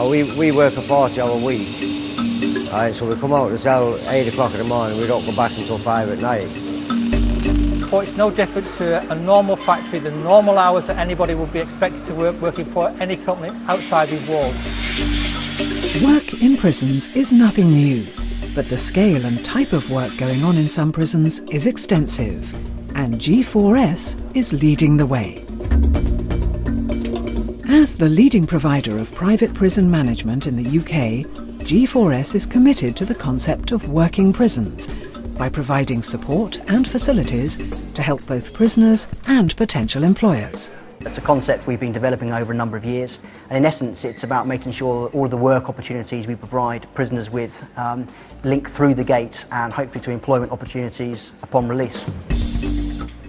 No, we work a 40-hour week. So we come out of the cell 8 o'clock in the morning, we don't go back until 5 at night. But it's no different to a normal factory, the normal hours that anybody would be expected to work working for any company outside these walls. Work in prisons is nothing new, but the scale and type of work going on in some prisons is extensive, and G4S is leading the way. As the leading provider of private prison management in the UK, G4S is committed to the concept of working prisons by providing support and facilities to help both prisoners and potential employers. It's a concept we've been developing over a number of years, and in essence it's about making sure all of the work opportunities we provide prisoners with link through the gate and hopefully to employment opportunities upon release.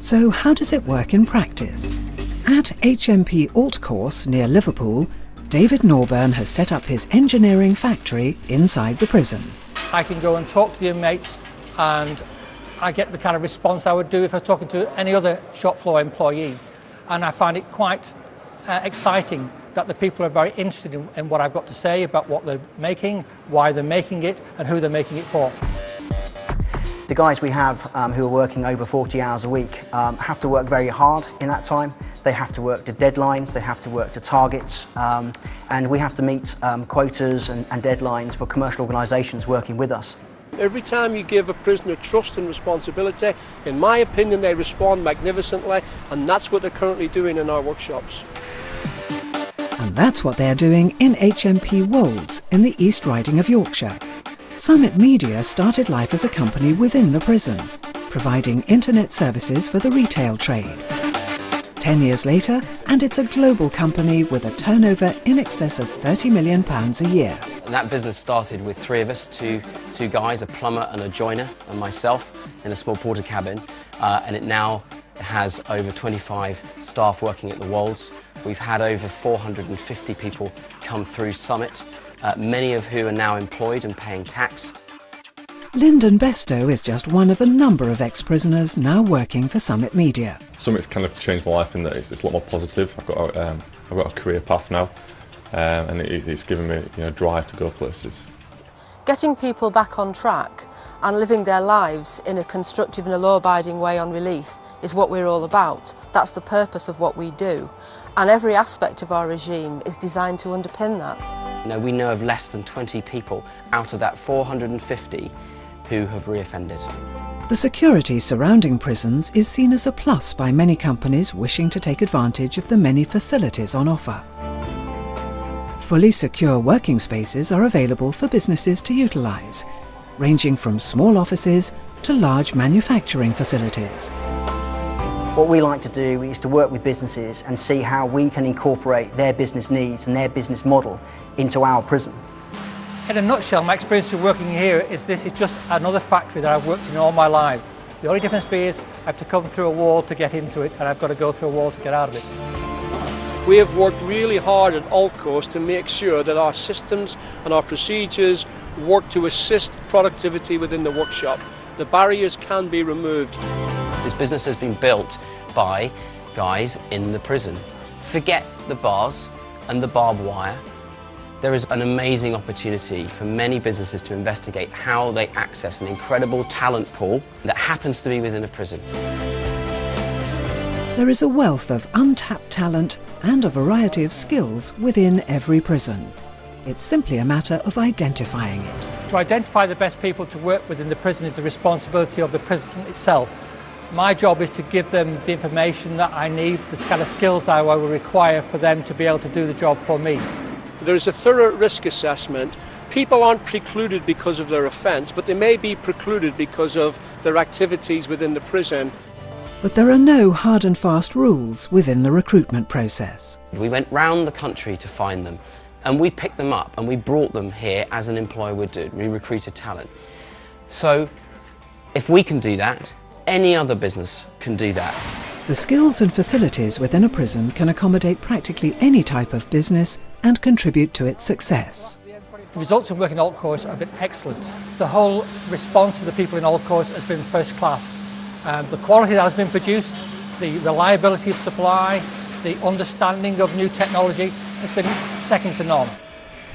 So how does it work in practice? At HMP Alt Course near Liverpool, David Norburn has set up his engineering factory inside the prison. I can go and talk to the inmates and I get the kind of response I would do if I was talking to any other shop floor employee. And I find it quite exciting that the people are very interested in what I've got to say about what they're making, why they're making it and who they're making it for. The guys we have who are working over 40 hours a week have to work very hard in that time. They have to work to deadlines, they have to work to targets, and we have to meet quotas and deadlines for commercial organisations working with us. Every time you give a prisoner trust and responsibility, in my opinion, they respond magnificently, and that's what they're currently doing in our workshops. And that's what they're doing in HMP Wolds in the East Riding of Yorkshire. Summit Media started life as a company within the prison, providing internet services for the retail trade. 10 years later, and it's a global company with a turnover in excess of £30 million a year. And that business started with 3 of us, two guys, a plumber and a joiner, and myself in a small porter cabin, and it now has over 25 staff working at the Wolds. We've had over 450 people come through Summit, many of who are now employed and paying tax. Lyndon Bestow is just one of a number of ex-prisoners now working for Summit Media. Summit's kind of changed my life in that it's a lot more positive. I've got a career path now, and it's given me drive to go places. Getting people back on track and living their lives in a constructive and a law-abiding way on release is what we're all about. That's the purpose of what we do. And every aspect of our regime is designed to underpin that. We know of less than 20 people out of that 450 who have reoffended. The security surrounding prisons is seen as a plus by many companies wishing to take advantage of the many facilities on offer. Fully secure working spaces are available for businesses to utilise, ranging from small offices to large manufacturing facilities. What we like to do is to work with businesses and see how we can incorporate their business needs and their business model into our prison. In a nutshell, my experience of working here is this is just another factory that I've worked in all my life. The only difference is I have to come through a wall to get into it, and I've got to go through a wall to get out of it. We have worked really hard at Alt Course to make sure that our systems and our procedures work to assist productivity within the workshop. The barriers can be removed. This business has been built by guys in the prison. Forget the bars and the barbed wire. There is an amazing opportunity for many businesses to investigate how they access an incredible talent pool that happens to be within a prison. There is a wealth of untapped talent and a variety of skills within every prison. It's simply a matter of identifying it. To identify the best people to work within the prison is the responsibility of the prison itself. My job is to give them the information that I need, the kind of skills I will require for them to be able to do the job for me. There's a thorough risk assessment. People aren't precluded because of their offence, but they may be precluded because of their activities within the prison. But there are no hard and fast rules within the recruitment process. We went round the country to find them, and we picked them up and we brought them here as an employer would do. We recruited talent. So if we can do that, any other business can do that. The skills and facilities within a prison can accommodate practically any type of business and contribute to its success. The results of working in Alt Course have been excellent. The whole response of the people in Alt Course has been first class. The quality that has been produced, the reliability of supply, the understanding of new technology has been second to none.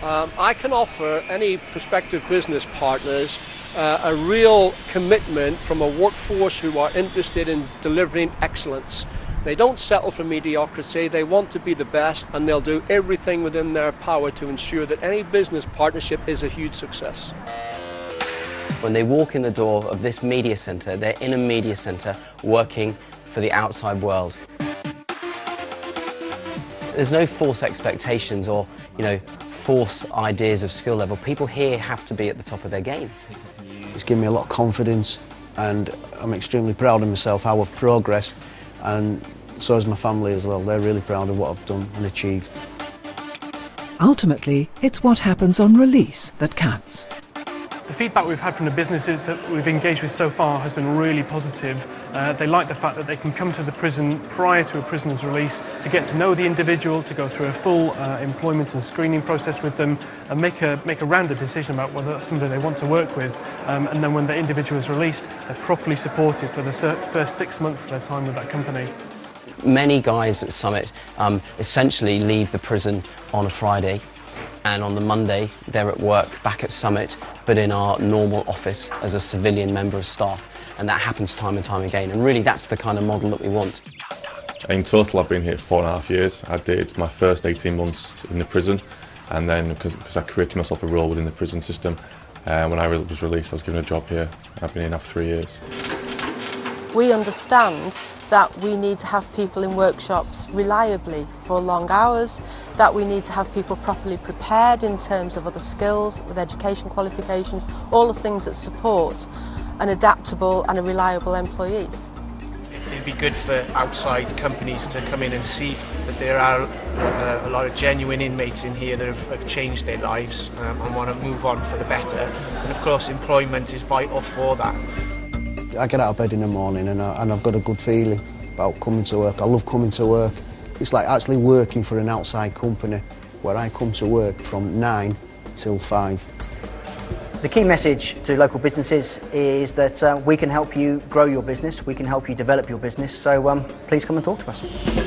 I can offer any prospective business partners a real commitment from a workforce who are interested in delivering excellence. They don't settle for mediocrity, they want to be the best, and they'll do everything within their power to ensure that any business partnership is a huge success. When they walk in the door of this media centre, they're in a media centre working for the outside world. There's no false expectations or, false ideas of skill level. People here have to be at the top of their game. It's given me a lot of confidence, and I'm extremely proud of myself, how I've progressed, and so is my family as well. They're really proud of what I've done and achieved. Ultimately, it's what happens on release that counts. The feedback we've had from the businesses that we've engaged with so far has been really positive. They like the fact that they can come to the prison prior to a prisoner's release to get to know the individual, to go through a full employment and screening process with them, and make a rounded decision about whether that's somebody they want to work with. And then when the individual is released, they're properly supported for the first 6 months of their time with that company. Many guys at Summit essentially leave the prison on a Friday, and on the Monday they're at work back at Summit, but in our normal office as a civilian member of staff, and that happens time and time again, and really that's the kind of model that we want. In total I've been here 4.5 years. I did my first 18 months in the prison, and then because I created myself a role within the prison system, when I was released I was given a job here. I've been here now for 3 years. We understand that we need to have people in workshops reliably for long hours, that we need to have people properly prepared in terms of other skills, with education qualifications, all the things that support an adaptable and a reliable employee. It'd be good for outside companies to come in and see that there are a lot of genuine inmates in here that have changed their lives and want to move on for the better. And of course employment is vital for that. I get out of bed in the morning and I've got a good feeling about coming to work. I love coming to work. It's like actually working for an outside company where I come to work from 9 till 5. The key message to local businesses is that we can help you grow your business, we can help you develop your business, so please come and talk to us.